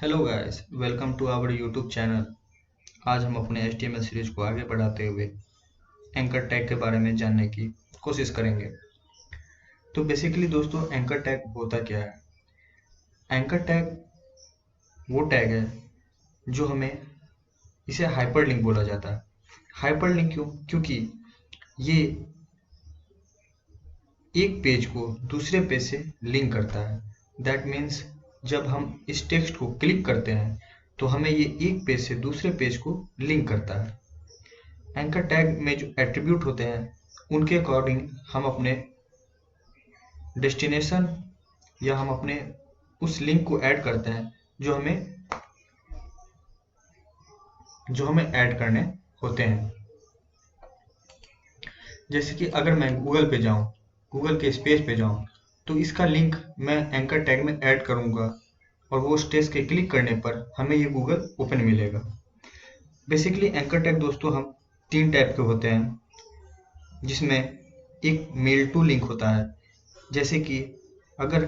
Hello guys, welcome to our YouTube channel. आज हम अपने HTML सीरीज को आगे बढ़ाते हुए एंकर टैग के बारे में जानने की कोशिश करेंगे। तो बेसिकली दोस्तों, एंकर टैग होता क्या है? एंकर टैग वो टैग है जो हमें इसे हाइपरलिंक बोला जाता है। हाइपरलिंक क्यों? क्योंकि ये एक पेज को दूसरे पेज से लिंक करता है। दैट मीन्स जब हम इस टेक्स्ट को क्लिक करते हैं तो हमें ये एक पेज से दूसरे पेज को लिंक करता है। एंकर टैग में जो एट्रीब्यूट होते हैं उनके अकॉर्डिंग हम अपने डेस्टिनेशन या हम अपने उस लिंक को ऐड करते हैं जो हमें ऐड करने होते हैं। जैसे कि अगर मैं गूगल पे जाऊं, गूगल के इस पेज पे जाऊं, तो इसका लिंक मैं एंकर टैग में ऐड करूंगा और वो उस टेक्स्ट के क्लिक करने पर हमें ये गूगल ओपन मिलेगा। बेसिकली एंकर टैग दोस्तों हम 3 टाइप के होते हैं, जिसमें एक मेल टू लिंक होता है। जैसे कि अगर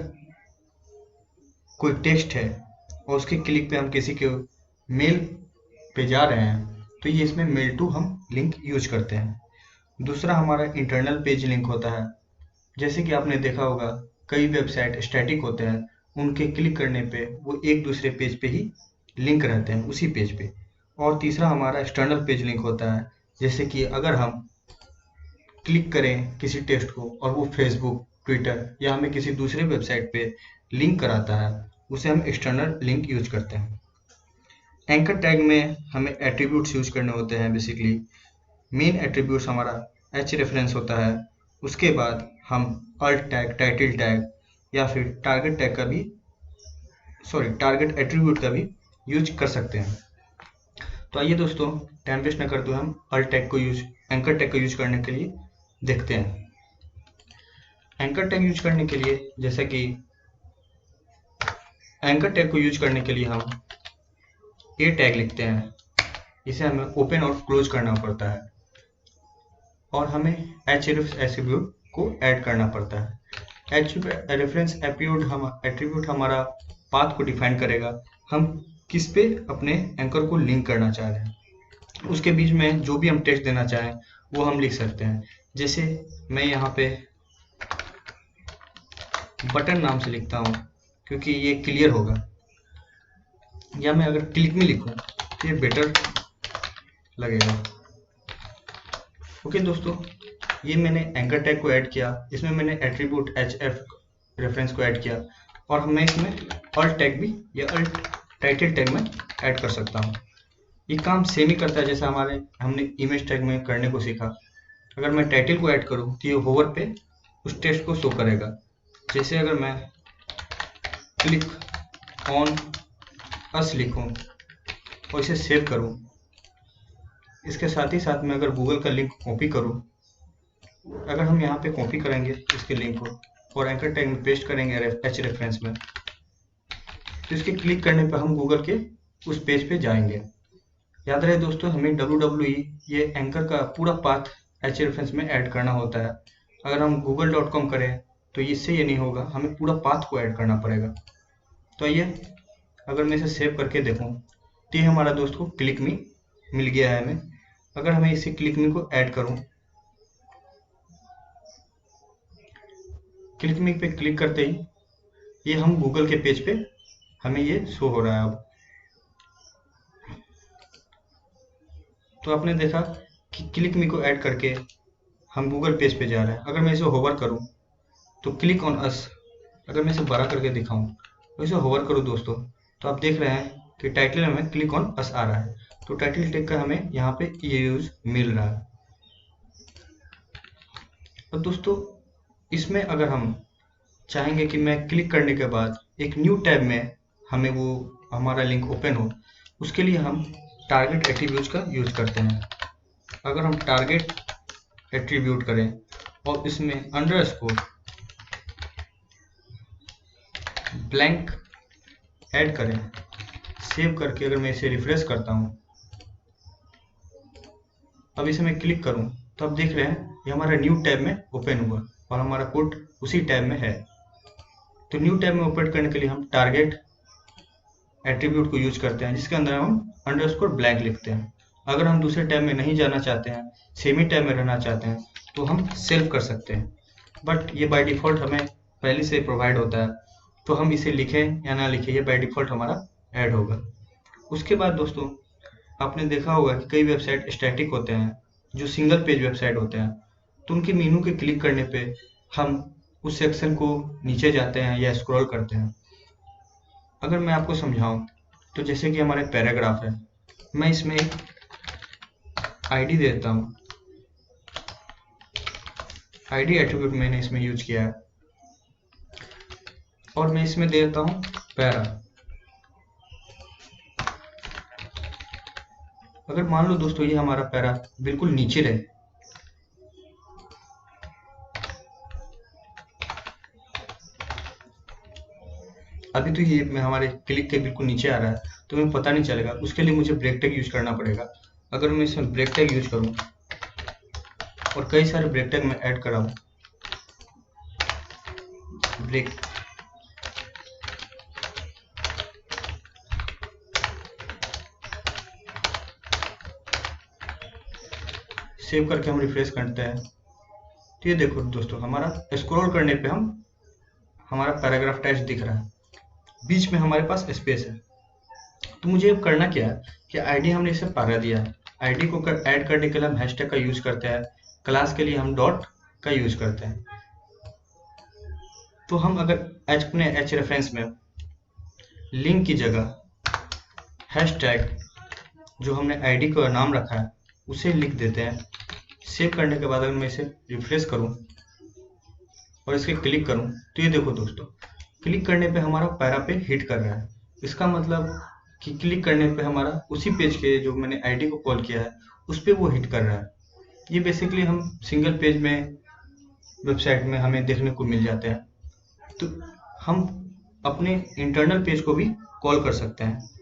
कोई टेक्स्ट है और उसके क्लिक पे हम किसी के मेल पे जा रहे हैं तो ये इसमें मेल टू हम लिंक यूज करते हैं। दूसरा हमारा इंटरनल पेज लिंक होता है। जैसे कि आपने देखा होगा कई वेबसाइट स्टैटिक होते हैं, उनके क्लिक करने पे वो एक दूसरे पेज पे ही लिंक रहते हैं उसी पेज पे। और तीसरा हमारा एक्सटर्नल पेज लिंक होता है। जैसे कि अगर हम क्लिक करें किसी टेक्स्ट को और वो फेसबुक, ट्विटर या हमें किसी दूसरे वेबसाइट पे लिंक कराता है, उसे हम एक्सटर्नल लिंक यूज करते हैं। एंकर टैग में हमें एट्रीब्यूट्स यूज करने होते हैं। बेसिकली मेन एट्रीब्यूट्स हमारा एच रेफरेंस होता है। उसके बाद हम अल्ट टैग, टाइटल टैग या फिर टारगेट एट्रीब्यूट का भी यूज कर सकते हैं। तो आइए दोस्तों, टाइम वेस्ट न करते हुए हम एंकर टैग को यूज करने के लिए देखते हैं। एंकर टैग यूज करने के लिए एंकर टैग को यूज करने के लिए हम ए टैग लिखते हैं। इसे हमें ओपन और क्लोज करना पड़ता है और हमें एच एट्रीब्यूट को ऐड करना पड़ता है। एच रेफरेंस एट्रीब्यूट हमारा पाथ को डिफाइन करेगा। हम किस पे अपने एंकर को लिंक करना चाह रहे हैं, उसके बीच में जो भी हम टेक्स्ट देना चाहें वो हम लिख सकते हैं। जैसे मैं यहाँ पे बटन नाम से लिखता हूँ क्योंकि ये क्लियर होगा, या मैं अगर क्लिक में लिखूं तो ये बेटर लगेगा। ओके दोस्तों, ये मैंने एंकर टैग को ऐड किया, इसमें मैंने एट्रीब्यूट एच एफ रेफरेंस को ऐड किया और मैं इसमें अल्ट टैग भी या अल्ट टाइटल टैग में ऐड कर सकता हूँ। ये काम सेम ही करता है जैसा हमने इमेज टैग में करने को सीखा। अगर मैं टाइटल को ऐड करूँ तो ये होवर पे उस टेक्स्ट को शो करेगा। जैसे अगर मैं क्लिक ऑन अस लिखूं और इसे सेव करूं, इसके साथ ही साथ में अगर गूगल का लिंक कॉपी करूं, अगर हम यहाँ पे कॉपी करेंगे इसके लिंक को और एंकर टैग में पेस्ट करेंगे एच रेफरेंस में, तो इसके क्लिक करने पर हम गूगल के उस पेज पे जाएंगे। याद रहे दोस्तों, हमें WWE ये एंकर का पूरा पाथ एच रेफरेंस में ऐड करना होता है। अगर हम google.com करें तो इससे ये नहीं होगा, हमें पूरा पाथ को ऐड करना पड़ेगा। तो आइए, अगर मैं इसे सेव करके देखूं तो ये हमारा दोस्त को क्लिक मी मिल गया है हमें। अगर हमें इसे क्लिक मी को ऐड करूं, क्लिक मी पे क्लिक करते ही ये हम गूगल के पेज पे हमें ये शो हो रहा है। अब तो आपने देखा कि क्लिक मी को ऐड करके हम गूगल पेज पे जा रहे हैं। अगर मैं इसे होवर करूं तो क्लिक ऑन अस, अगर मैं इसे बड़ा करके दिखाऊं तो इसे होवर करूं दोस्तों, तो आप देख रहे हैं कि टाइटल में क्लिक ऑन अस आ रहा है। तो टाइटल टैग का हमें यहाँ पे ये यूज मिल रहा है। और दोस्तों, इसमें अगर हम चाहेंगे कि मैं क्लिक करने के बाद एक न्यू टैब में हमें वो हमारा लिंक ओपन हो, उसके लिए हम टारगेट एट्रीब्यूट का यूज करते हैं। अगर हम टारगेट एट्रीब्यूट करें और इसमें अंडरस्कोर ब्लैंक ऐड करें, सेव करके अगर मैं इसे रिफ्रेश करता हूँ, अब इसे मैं क्लिक करूँ तो आप देख रहे हैं ये हमारा न्यू टैब में ओपन हुआ और हमारा कोड उसी टैब में है। तो न्यू टैब में ओपन करने के लिए हम टारगेट एट्रीब्यूट को यूज करते हैं जिसके अंदर हम अंडरस्कोर ब्लैंक लिखते हैं। अगर हम दूसरे टैब में नहीं जाना चाहते हैं, सेम ही टैब में रहना चाहते हैं, तो हम सेव कर सकते हैं, बट ये बाय डिफ़ॉल्ट हमें पहले से प्रोवाइड होता है, तो हम इसे लिखें या ना लिखें ये बाय डिफ़ॉल्ट हमारा ऐड होगा। उसके बाद दोस्तों आपने देखा होगा कि कई वेबसाइट स्टैटिक होते हैं जो सिंगल पेज वेबसाइट होते हैं, तो उनके मेनू के क्लिक करने पे हम उस सेक्शन को नीचे जाते हैं या स्क्रॉल करते हैं। अगर मैं आपको समझाऊं तो जैसे कि हमारे पैराग्राफ है, मैं इसमें एक आईडी देता हूं, आईडी एट्रीब्यूट मैंने इसमें यूज किया है और मैं इसमें दे देता हूं पैरा। अगर मान लो दोस्तों ये हमारा पैरा बिल्कुल नीचे रहे, अभी तो ये मैं हमारे क्लिक के बिल्कुल नीचे आ रहा है तो हमें पता नहीं चलेगा, उसके लिए मुझे ब्रेक टैग यूज करना पड़ेगा। अगर मैं इसमें ब्रेक टैग यूज करूं और कई सारे ब्रेक टैग मैं ऐड कराऊं, ब्रेक सेव करके हम रिफ्रेश करते हैं, तो ये देखो दोस्तों हमारा स्क्रॉल करने पे हमारा पैराग्राफ टेक्स्ट दिख रहा है, बीच में हमारे पास स्पेस है। तो मुझे अब करना क्या है कि आईडी हमने इसे पैरा दिया है, आईडी को ऐड करने के लिए हम हैशटैग का यूज करते हैं, क्लास के लिए हम डॉट का यूज करते हैं। तो हम अगर अपने एच रेफरेंस में लिंक की जगह हैशटैग जो हमने आईडी का नाम रखा है उसे लिख देते हैं। सेव करने के बाद अगर मैं इसे रिफ्रेश करूं और इसके क्लिक करूं तो ये देखो दोस्तों क्लिक करने पे हमारा पैरा पे हिट कर रहा है। इसका मतलब कि क्लिक करने पे हमारा उसी पेज के जो मैंने आईडी को कॉल किया है उस पर वो हिट कर रहा है। ये बेसिकली हम सिंगल पेज में वेबसाइट में हमें देखने को मिल जाते हैं। तो हम अपने इंटरनल पेज को भी कॉल कर सकते हैं।